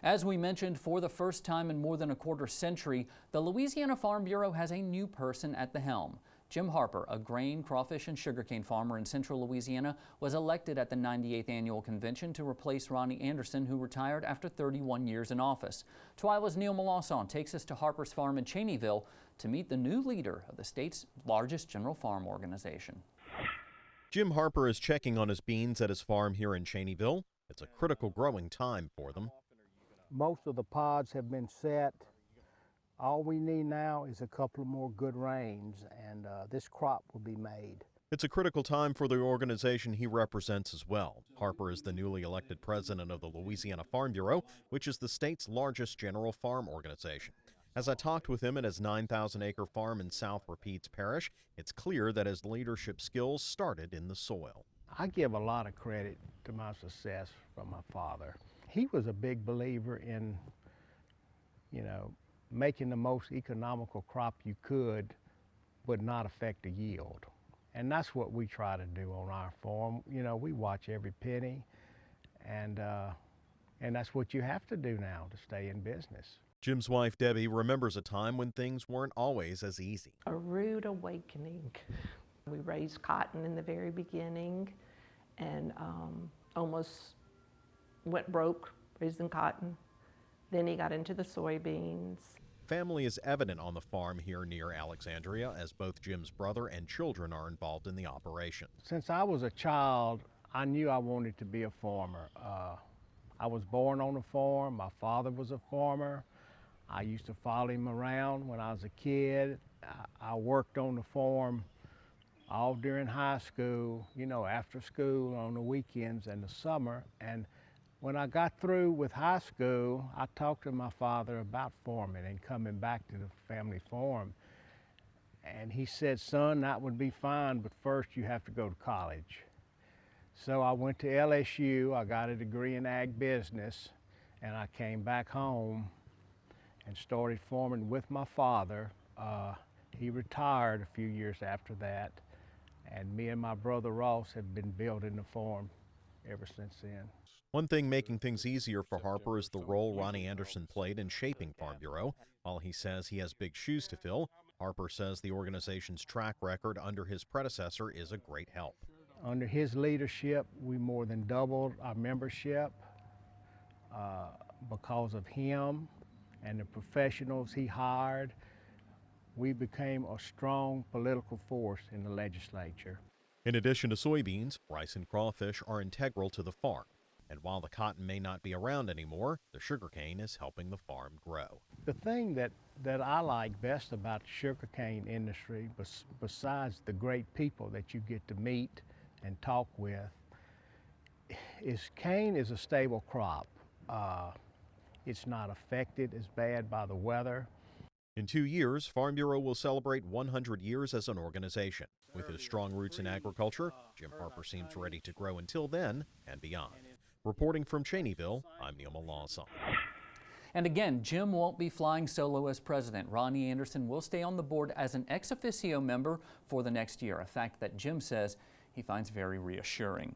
As we mentioned, for the first time in more than a quarter century, the Louisiana Farm Bureau has a new person at the helm. Jim Harper, a grain, crawfish, and sugarcane farmer in central Louisiana, was elected at the 98th annual convention to replace Ronnie Anderson, who retired after 31 years in office. Twyla's Neil Melanson takes us to Harper's farm in Cheneyville to meet the new leader of the state's largest general farm organization. Jim Harper is checking on his beans at his farm here in Cheneyville. It's a critical growing time for them. Most of the pods have been set. All we need now is a couple of more good rains, and this crop will be made. It's a critical time for the organization he represents as well. Harper is the newly elected president of the Louisiana Farm Bureau, which is the state's largest general farm organization. As I talked with him at his 9,000-acre farm in South Rapides Parish, it's clear that his leadership skills started in the soil. I give a lot of credit to my success from my father. He was a big believer in, making the most economical crop you could would not affect the yield. And that's what we try to do on our farm. We watch every penny, and that's what you have to do now to stay in business. Jim's wife, Debbie, remembers a time when things weren't always as easy. A rude awakening. We raised cotton in the very beginning and almost went broke raising cotton. Then he got into the soybeans. Family is evident on the farm here near Alexandria, as both Jim's brother and children are involved in the operation. Since I was a child, I knew I wanted to be a farmer. I was born on a farm. My father was a farmer. I used to follow him around when I was a kid. I worked on the farm all during high school, after school, on the weekends and the summer. And when I got through with high school, I talked to my father about farming and coming back to the family farm. And he said, "Son, that would be fine, but first you have to go to college." So I went to LSU, I got a degree in ag business, and I came back home and started farming with my father. He retired a few years after that, and me and my brother Ross have been building the farm ever since then. One thing making things easier for Harper is the role Ronnie Anderson played in shaping Farm Bureau. While he says he has big shoes to fill, Harper says the organization's track record under his predecessor is a great help. Under his leadership, we more than doubled our membership because of him and the professionals he hired. We became a strong political force in the legislature. In addition to soybeans, rice and crawfish are integral to the farm. And while the cotton may not be around anymore, the sugarcane is helping the farm grow. The thing that I like best about the sugarcane industry, besides the great people that you get to meet and talk with, is cane is a stable crop. It's not affected as bad by the weather. In 2 years, Farm Bureau will celebrate 100 years as an organization. With his strong roots in agriculture, Jim Harper seems ready to grow until then and beyond. Reporting from Cheneyville, I'm Neil Melanson. And again, Jim won't be flying solo as president. Ronnie Anderson will stay on the board as an ex officio member for the next year, a fact that Jim says he finds very reassuring.